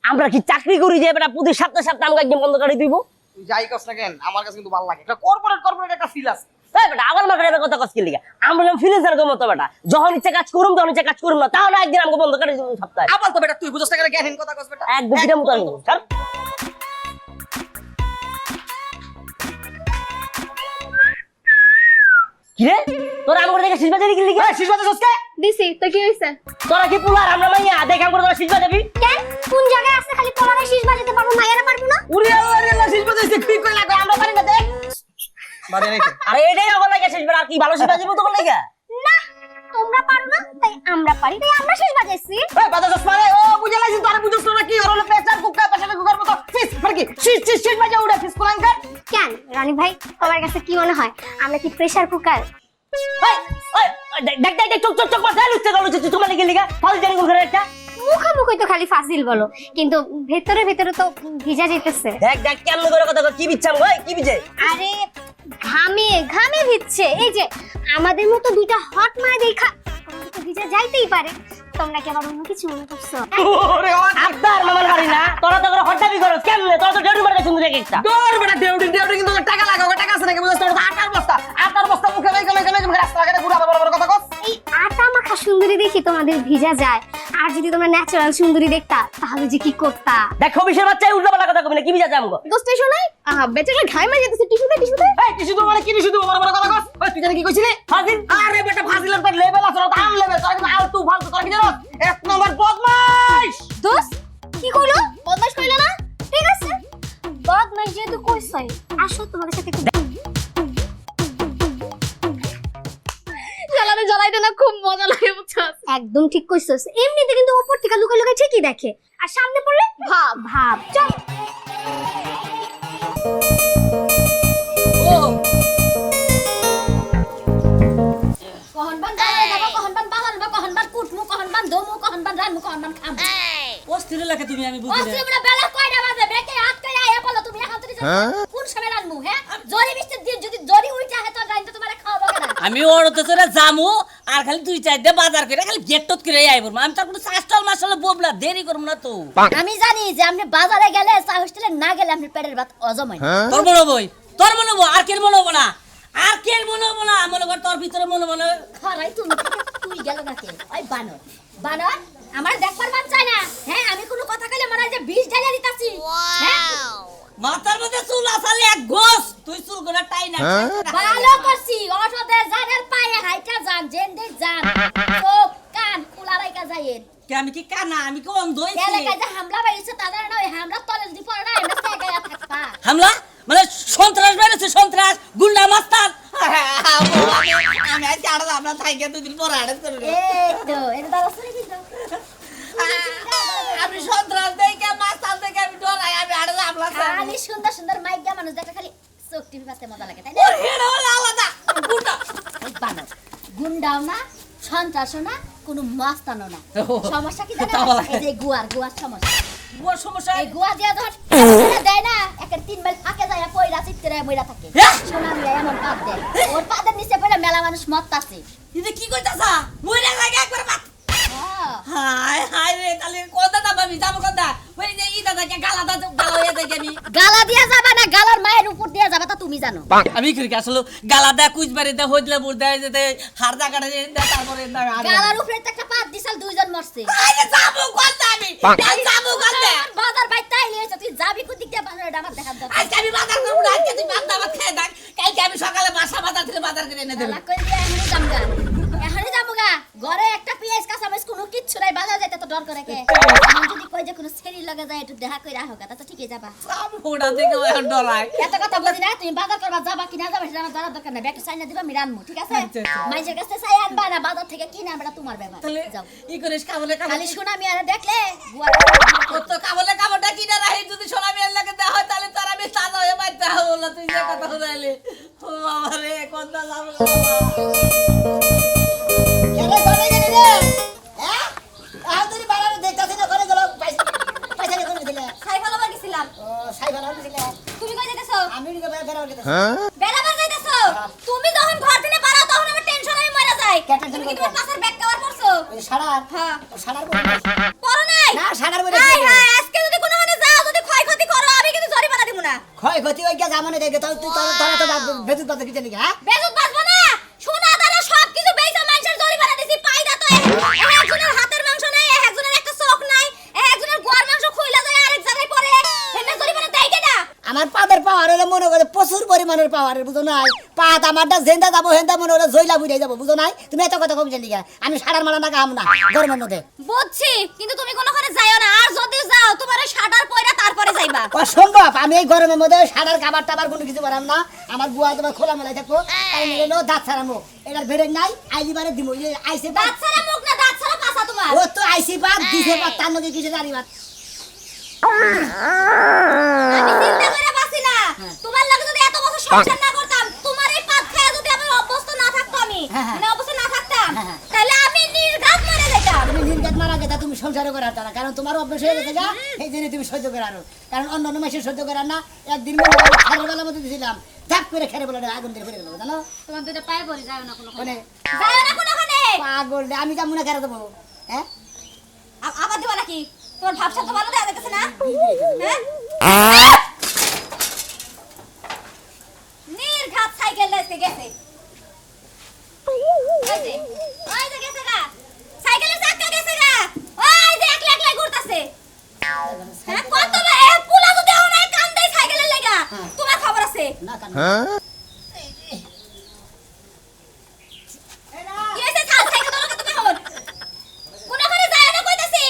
আমরা কি চাকরি করি যে বেটা প্রতি সপ্তাহে সপ্তাহে আমাকে একদম বন্ধ করে দিব? তুই যাই কস না কেন, আমার কাছে কিন্তু ভালো লাগে। এটা কর্পোরেট একটা ফিল আছে। এই বেটা আমার মার্কেটের কথা কস কি লিগা? আমরা ফ্রিল্যান্সার কম তো বেটা, যখন ইচ্ছা কাজ করুম তখন ইচ্ছা কাজ করুম না, তাহলে একদিন আমাকে বন্ধ করে দিব সপ্তাহে। আবার তো বেটা তুই বুঝছ না কেন, জ্ঞানহীন কথা কস বেটা। একদম বিরাম তো আমি স্যার। কি রে তোরা আমার দেখে শীষ বাজারে কি লিগা? শীষ বাজে সস্কে দিছি তো কি হইছে? তোরা কি পুলার আমরা মাইয়া দেখে আমরা তোরা শীষ বাজাবি? কেন কোন জায়গায় আছে খালি পলারে শীষ বাজাতে পারবো, মাইয়ারা পারবো না? উরে আল্লাহ রে আল্লাহ, শীষ বাজে ঠিক করে লাগবে, আমরা পারি না দেখ। বাজে নাই তো। আরে এটাই আমার লাগে শীষ বাজার, আর কি ভালো শীষ বাজাবো তোমার লাগা? না তোমরা পারো না তাই আমরা পারি, তাই আমরা শীষ বাজাইছি। এই বাজে সস্কে রে, ও বুঝে লাইছিস তোরা বুঝছ না কি? ওর হলো পেছার কুকা, পেছার কুকার মতো ফিস মানে কি শীষ বাজে উড়ে ফিস কোলাঙ্কার। কেন রানী ভাই, তোমার কাছে কি মনে হয় আমরা কি প্রেসার কুকার? ওই ওই দেখ দেখ দেখ চোখ চোখ চোখ মাথা লুচতে লুচতে তোমার লাগি লিগা ফাল জানি কোন একটা। মুখোমুখি তো খালি ফাজিল বলো, কিন্তু ভেতরে ভেতরে তো ভিজা যাইতেছে। দেখ দেখ কেমন করে কথা কই, কি বিচ্ছাম গো, কি বিজে? আরে ঘামে ঘামে ভিজছে, এই যে আমাদের মতো দুইটা হট মারা দেখা তো ভিজা যাইতেই পারে। তোমরা কি আবার অন্য কিছু মনে করছো? ওরে ও আব্বার মামার বাড়ি না, তোরা তো করে হঠাৎই করো কেমনে? তোরা তো ডেউটি মারতে সুন্দর একটা। দৌড় বেটা, দেউড়ি কিন্তু টাকা লাগাও, টাকা আছে নাকি বুঝছ? তোর আটার বস্তা মুখে মেখে রাস্তা ঘাটে ঘুরে বড় বড় কথা কস। এই আটা মাখা সুন্দরী দেখি তোমাদের ভিজা যায়, আর যদি তোমরা ন্যাচারাল সুন্দরী দেখতা তাহলে যে কি করতা? দেখ অফিসের বাচ্চা উল্টা পাল্টা কথা কবি না, কি বিজা আমগো? দোস্ত শোনাই, আহা বেচারা ঘাই মারি যেতেছে, টিস্যু দে টিস্যু দে। এই টিস্যু তো মানে কি টিস্যু বড় বড় কথা কস। ওই তুই জানি কি কইছিলি? ফাজিল। আরে বেটা ফাজিলের তো লেভেল আছে, তো আম লেভেল, তোরা কিন্তু আলতু ফালতু, তোরা কি জানোস? এক নম্বর বদমাইশ। দোস্ত কি কইলো? বদমাশ কইলো না? ঠিক আছে বদমাশ যেহেতু কইছাই, আসো তোমাদের সাথে একটু জ্বালানো জ্বালাইতে না খুব মজা লাগে বুঝছস? একদম ঠিক কইছস, এমনিতে কিন্তু উপর থেকে লুকাই লুকাই ঠিকই দেখে, আর সামনে পড়লে ভাব ভাব। চল কহন বান দাও দাও কহন বান বালান বা কহন বান কুটমু কহন বান দমু কহন বান রানমু কহন বান খাম। অস্থির লাগে তুমি, আমি বুঝি না। অস্ত্রটা বেলা কয়টা বাজে ব্রেকে হাত কইরা আয়া বলো তুমি এখন তুই কোন সময় রানমু? হ্যাঁ জরি বৃষ্টির দিন যদি জরি উইটা হে তো রাইন তো তোমারে খাওয়াবো কেন? আমি ওরতে চলে যামু আর খালি তুই চাইতে বাজার করে খালি গেট টত করে আইবো, আমি তার কোনো চাষটাল মাসালে ববলা দেরি করব না তো। আমি জানি যে আপনি বাজারে গেলে চা হোস্টেলে না গেলে আপনার পেটের ভাত হজম হয় না। তোর মনে হবই, তোর মনে হবো, আর কেন মনে হবো না, আর কেন মনে হবো না? মনে কর তোর ভিতরে মনে মনে খারাই তুমি তুই গেল না কে? ওই বানর বানর আমার দেখবার মান চাই না। হ্যাঁ আমি কোনো কথা কইলে মনে হয় যে 20 ডালা দিতাছি। হ্যাঁ মাথার মধ্যে চুল আসালে এক গোস, তুই চুল গোনা টাই না। ভালো করছি, অটোতে জানের পায়ে হাইটা যান জেন্ডে যান চোখ কান খোলা রাইকা যাইয়েন। কে আমি কি কানা, আমি কি অন্ধ হইছি? এলাকায় যে হামলা বাইছে তাদের না ওই হামলা তলে দি পড়ে না এমনি জায়গায় থাকবা। হামলা মানে সন্ত্রাস বেড়েছে, সন্ত্রাস গুন্ডা মাস্তান। আমি আজ আড়া আমরা থাইকে দুদিন পর আড়া করে এই তো এটা দাঁড়াচ্ছে কিন্তু আমি সন্ত্রাস দেই কে সুন্দর সুন্দর মাইকা মানুষ দেখলে খালি চোখ টিভি পাতে মজা লাগে তাই না ওর হেড হলো আলাদা গুন্ডা এই বানর গুন্ডাও না সন্ত্রাসও না কোনো মাস্তানও না সমস্যা কি জানেন এই যে গুয়ার সমস্যা বুয়ার সমস্যা এই গুয়া যে ধর দেয় না একের 3 মাইল ফাঁকে যায় পয়রা চিত্রে মইরা থাকে সোনা মিয়া এমন পাত দেয় ওর পাদের নিচে পড়ে মেলা মানুষ মত্তাছে এটা কি কইতাছা মইরা লাগে একবার বাত হ্যাঁ হাই হাই রে তাহলে কথা না ভাবি যাবো কথা ওই যে ইটা থেকে গালা হয়ে যায় আমি গালা দিয়া যাবা না গালার মায়ের উপর দিয়া যাবা তা তুমি জানো আমি কি আসলে গালা দা কুইজবারে দা হইলে বুড় দেয় যেতে হার জায়গাটা তারপরে গালার উপরে তো একটা পাত দিছাল দুইজন মরছে আরে যাবো কথা আমি যাবো কথা বাজার বাইতে আইলি হইছে তুই যাবি কোদিক দিয়া বাজার এটা আমার দেখার দরকার আজকে আমি বাজার করব না আজকে তুই বাদ দাবাত খেয়ে থাক কালকে আমি সকালে বাজার থেকে বাজার করে এনে দেব গালা কই দিয়া এখনই যামগা ঘরে একটা পেঁয়াজ কাঁচামরিচ কোনো কিচ্ছু নাই বাজার যাইতে তো ডর করে কে আমি যদি কই যে কোনো ছেড়ি লাগা যায় একটু দেখা কইরা হোক তা তো ঠিকই যাবা আমি ওটা থেকে এখন ডরাই এত কথা বলি না তুমি বাজার করবা যাবা কিনা যাবা সেটা আমার জানার দরকার নাই ব্যাগটা সাইনা দিবা আমি রানমু ঠিক আছে আচ্ছা, আচ্ছা। মাইজের কাছে চাই আনবা না বাজার থেকে কিনা আমরা তোমার ব্যাপার তাহলে যাও ই করিস কাবলে খালি শোনা আমি আর দেখলে কত কাবলে কাবলটা কিনা রাহি যদি সোনা মেয়ের লাগে দেওয়া হয় তাহলে তার আমি তাজা হয়ে বাইতে হলো তুই যে কথা শুনাইলি ও বাবা রে কোনটা লাভ কেন ঘরে গেলি রে হ্যাঁ আহ তুই বাড়ার দেখতাছিস না ঘরে গেল পয়সা করে দিলে খাই ভালো গেছিলাম ও সাই বাড়ার দিলে তুমি কই যাইতেছো আমি নিকে বেরার গেছি বেড়াবার যাইতেছো তুমি যখন ঘর থেকে বাড়াও তখন আমার টেনশন আমি মরে যাই কে tension তুমি কি করবে? তোমার পাশের ব্যাগ কভার করছো ওই সাড়ার হ্যাঁ সাড়ার বলে পড়ো নাই না সাড়ার বলে হাই হাই আজকে যদি কোনো হানে যাও যদি ক্ষয়ক্ষতি করো আমি কিন্তু জরিমানা দিব না ক্ষতি হয়ে গেছে জামানে দেখে তুই তোরা তো বেদুত কথা কিছু নাকি হ্যাঁ বেজুত বাজবো না সোনা দানা সব কিছু বেচা মানুষের জরিমানা দিছি পাইদা তো একজনের হাতের মাংস নাই একজনের একটা চোখ নাই একজনের গোয়ার মাংস খুইলা যায় আরেক জায়গায় পড়ে এনে জরিমানা দেই কেডা আমার পাদের পাওয়ার হলে মনে করে প্রচুর পরিমাণের পাওয়ার বুঝো নাই পাত আমারটা জেন্দা যাবো হেন্দা মনে হলে জইলা বুঝাই যাবো বুঝো নাই তুমি এত কথা কমছে নাকি আমি সাড়ার মারা না কাম না গরমের মধ্যে বুঝছি কিন্তু তুমি কোনোখানে যাইও না আর যদি যাও তোমার ওই শাটার পয়রা তারপরে যাইবা অসম্ভব আমি এই গরমের মধ্যে সাড়ার খাবার টাবার কোনো কিছু পারাম না আমার বুয়া তোমার খোলা মেলায় থাকবো তাই মিলে নো দাঁত ছাড়ামো এটার বেড়ে নাই আইলিবারে দিব আইসে দাঁত ছাড়া মুখ না দাঁত ছাড়া পাছা তোমার ও তো আইসি বাদ দিছে বাদ তার নদী কিছু জানি বাদ আমি চিন্তা করে বাসি না তোমার লাগে যদি এত বছর সংসার না করতাম তোমার এই পাত খায়া যদি আমি অভ্যস্ত না থাকতো আমি মানে অভ্যস্ত না থাকতাম তাহলে আমি নির্ঘাত মরে যেতাম তুমি নির্গাত মারা গেতা তুমি সংসারে করে আরতা না কারণ তোমার অভ্যাস হয়ে গেছে গা এই জন্য তুমি সহ্য করে আরো কারণ অন্য মাসে সহ্য করে না একদিন খেরের বেলার মধ্যে দিয়েছিলাম ধাপ করে খেরে বলে আগুন দিয়ে ফেলে গেলো জানো তোমার দুইটা পায়ে পড়ে যাও না কোনো মানে যাও না কোনোখানে পাগল রে, আমি যাবো না খেরে দেবো হ্যাঁ আবার দিবা নাকি তোমার ভাবসা তো ভালো দেখা যাচ্ছে না হ্যাঁ নির্ঘাত সাইকেল লাইতে গেছে ওই যে গেছে গা সাইকেলের চাকা গেছে গা ওই যে একলা একলা ঘুরতাছে হ্যাঁ কত পুলা তো দেও নাই কাম দেই সাইকেলের লাগা তোমার খবর আছে না কান কি হইছে সাল সাইকেল দরকার তুমি খবর কোনখানে যায় না কইতাছি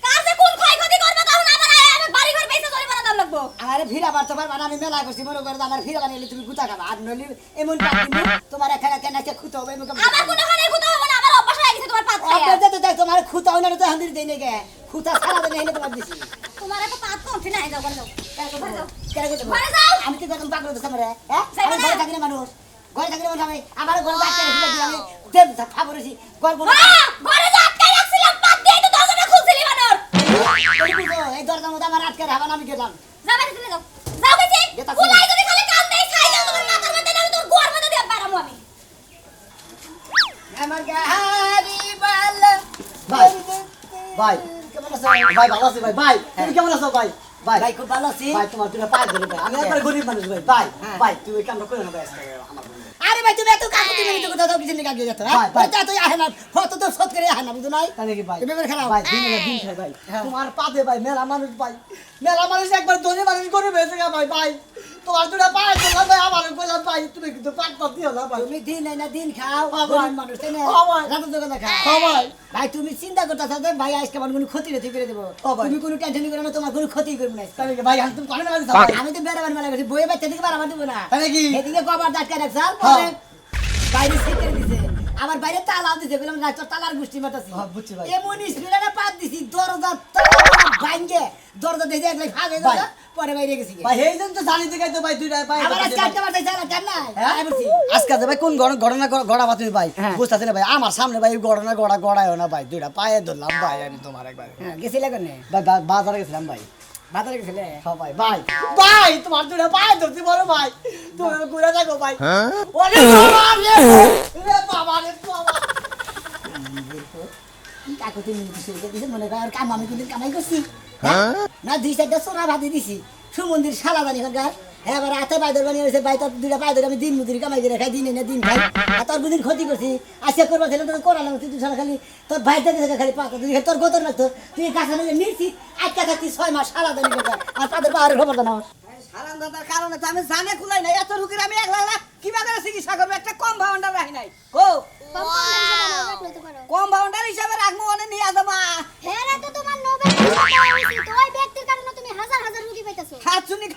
কার যে কোন ক্ষয়ক্ষতি করবে তখন আবার আয় আমি বাড়ি ঘর বেঁচে জরিমানা দাম লাগবো আমারে ফিরা বার তোমার মানে আমি মেলা করছি মনে করো আমার ফিরা বানিয়ে তুমি গুতা খাবা আর নলি এমন পাখি তোমার এখানে কেন আছে খুঁতো হবে আমার কোনখানে খুঁতো হবে না আমার অভ্যাস হয়ে গেছে তোমার পাত খাইয়া আপনার যেতে দেখ তোমার খুঁতা হয় না তো হান্দির দেই নাকি খুঁতা সারা দিন এনে তোমার দিছি তোমার এত পাত তো উঠে না যাও ঘরে যাও কেন করতে ঘরে যাও আমি কি করতাম পাগল দোষ আমারে হ্যাঁ যাইবা আমি না? ঘরে থাকি না মানুষ ঘরে থাকি না মানুষ আমি আমার ঘরে বাচ্চা রেখে দিই আমি দেব খাবরেছি ঘর ঘর ঘরে যা আটকে রাখছিলাম পাত দিয়ে তো দরজাটা খুলছিলি বানর এই দরজার মধ্যে আমার আটকে রাখবা আমি গেলাম যাবে তুমি যাও যাও গেছি গেতাছি। কোলাই যদি খালি কান দেই সাইকেল তোমার মাথার মধ্যে না তোর গোয়ার মধ্যে দিয়ে বাড়ামু আমি আমার গাড়ি বালা ভাই ভাই কেমন আছো ভাই ভালো আছি ভাই ভাই তুমি কেমন আছো ভাই ভাই ভাই খুব ভালো আছি ভাই তোমার দুটো পায়ে ধরে ভাই আমি একবার গরিব মানুষ ভাই ভাই ভাই তুমি এই কামটা করে না ভাই আমার আরে ভাই তুমি এত কাজ করতে তো কথা কিছু নিয়ে কাজ যেত হ্যাঁ ভাই তুই আহে না ফটো তো সত করে আহে না বুঝো নাই তাই নাকি ভাই তুমি খারাপ ভাই দিন খাই ভাই তোমার পাতে ভাই মেলা মানুষ ভাই মেলা মানুষ একবার ধনী মানুষ করে বেঁচে গা ভাই ভাই তোমার দুটো পায়ে ধরলাম ভাই আমার কইলাম ভাই তুমি কিন্তু পাট পাত দিও না ভাই তুমি দিন না দিন খাও গরিব মানুষ তাই না রাতে দোকান খাও ভাই ভাই তুমি চিন্তা করতেছো যে ভাই আজকে আমার কোনো ক্ষতি রেতি করে দেব তুমি কোনো টেনশন করো না তোমার কোনো ক্ষতি করবে না তাই নাকি ভাই আমি তুমি কানে মেলা আমি তো বেড়াবার মেলা করছি বইয়ে বাচ্চা দিকে বাড়াবার দেব না তাই নাকি এদিকে কবার দাঁড়কা রাখছাল বাইরে সিট করে দিছে আমার বাইরে তালা দিতে বললাম না তোর তালার গোষ্ঠী মাতাছি বুঝছি ভাই। এমন স্পিডে পাত দিছি দরজা ভাঙ্গে দরজা দিয়ে একলাই ভাগে ভাই। দাও পরে বাইরে গেছি ভাই এই জন্য তো জানি দেখাই তো ভাই দুইটা ভাই আবার আজকে আটটা বাজে চালা কেন নাই হ্যাঁ? আমি বলছি আজকে যে ভাই কোন ঘটনা গড়াবা তুমি ভাই বুঝতেছি না ভাই আমার সামনে ভাই ঘটনা গড়ায় না ভাই দুইটা পায়ে ধরলাম ভাই আমি তোমার একবার হ্যাঁ গেছিলে কোনে ভাই বাজারে গেছিলাম ভাই বাজারে গেছিলে হ্যাঁ ভাই ভাই ভাই তোমার দুইটা পায়ে ধরছি বড় ভাই তুমি ঘুরে থাকো ভাই ওরে বাবা রে রে বাবা রে বাবা কাকু তুমি দিছে মনে কর কাম আমি কোনদিন কামাই করছি না 2-4টা সোনা ভাতি দিছি সুমন্দির শালা বানি এখানকার এবার হাতে পায়দর বানিয়ে হয়েছে ভাই তোর দুইটা পায়দর আমি দিন মুদির কামাই করে খাই দিন এনে দিন খাই আর তোর দুদিন ক্ষতি করছি আজকে করবা ছিল তোর করালাম তুই সারা খালি তোর ভাই থেকে খালি পাতা তুই তোর গোতর লাগতো তুই কাছে নিয়ে নিচ্ছি আজকে থাকতি 6 মাস শালা বানি করবা আর তাদের পাহাড়ের খবর জানাও সারান দাদার কারণে তো আমি জানে খুলাই নাই এত রুগীর আমি একলা কিভাবে চিকিৎসা করবো একটা কম ভাউন্ডার রাখি নাই ও কম ভাউন্ডার হিসাবে রাখবো অনেক নিয়ে যাবো হ্যাঁ রে, তো তোমার নোবেল পুরস্কার পাওয়া উচিত। তো ওই ব্যক্তির কারণে তুমি হাজার হাজার রোগী পাইতেছো।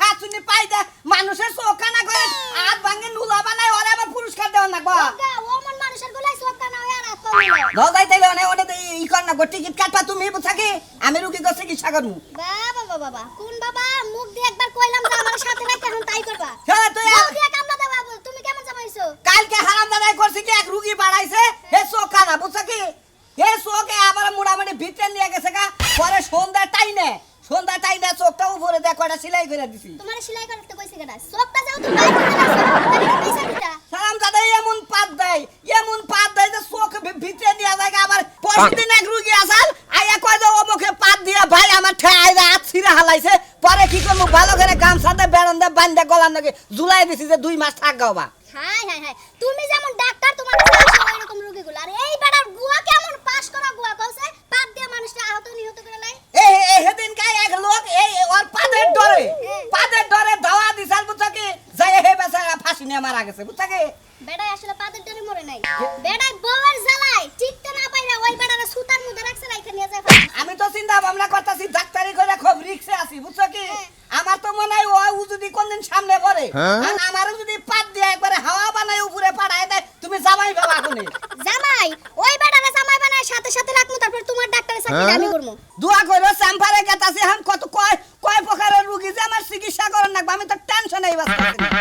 খাচুনি পাইদা মানুষের চোখা না করে হাত ভাঙে নুলা বানায় ওরে আবার পুরস্কার দেওয়া না গো গা, ও মন মানুষের গলায় সোক্কা না হয় আর হাত পাও না। দজাই তাইলে অনেক ওটা ই কর না গো টিকিট কাটবা তুমি বুঝাকে আমি রুগী গো চিকিৎসা করবো বাবা কোন বাবা মুখ দিয়ে একবার কইলাম যে আমার সাথে না কেন তাই করবা। হ্যাঁ তুই মুখ দিয়ে কামলা দেবা তুমি কেমন জামাইছো? কালকে হারাম দাদাই করছে কি এক রুগী বাড়াইছে হে চোখা না বুঝাকে হে চোখে আবার মোটামুটি ভিতরে নিয়ে গেছে গা পরে সন্ধ্যা টাইনে চোখটা উপরে দেখো একটা সেলাই করে দিছি তোমার সেলাই করতে কইছে কেডা? সোপটা যাও তুমি বাইরে চলে আসো। তাহলে পয়সা দিতা। সালাম দাদা এমন পাত দেয় যে চোখ ভিতরে নিয়ে যায় আবার পরশুদিন এক রুগী আসাল আইয়া কয় যে ও মুখে পাত দিয়া ভাই আমার ঠেয়াই হাত ছিঁড়া হালাইছে পরে কি করবো ভালো করে গামছাতে বেড়ান্দে বান্ধে গলার নাকি জুলাই দিছি যে 2 মাস থাক গাও বা হাই তুমি যেমন ডাক্তার তোমার কাছে আসে ওইরকম রোগীগুলো আর এই বেটার গুয়া কেমন পাস করা গুয়া কইছে পাত দিয়ে মানুষটা আহত নিহত করে লাই সেদিন কাই এক লোক এই ওর পাদের ডরে দাওয়া দিছাল বুঝছো কি যাই হে বেচারা ফাঁসি নিয়ে মারা গেছে বুঝছো কি বেটাই আসলে পাদের ডরে মরে নাই বেটাই বউয়ের জ্বালায় চিকতে না পাইরা ওই বেটারে সুতার মধ্যে রাখছে রাইখা নিয়ে যায় আমি তো চিন্তা ভাবনা করতেছি ডাক্তারি করে খুব রিক্সে আছি বুঝছো কি আমার তো মনে হয় ও যদি কোনদিন সামনে পড়ে আর আমারও যদি পাত দিয়ে একবারে হাওয়া বানায় উপরে পাঠায় দেয় তুমি জামাই বাবা কোনে জামাই ওই বেটারে জামাই বানায় সাথে সাথে রাখমু তারপর তোমার ডাক্তারের চাকরি আমি করব দোয়া কইরো স্যাম্পারে গেতাছি হাম কত কয় প্রকারের রোগী যে আমার চিকিৎসা করার না আমি তো টেনশনেই বাঁচতাছি না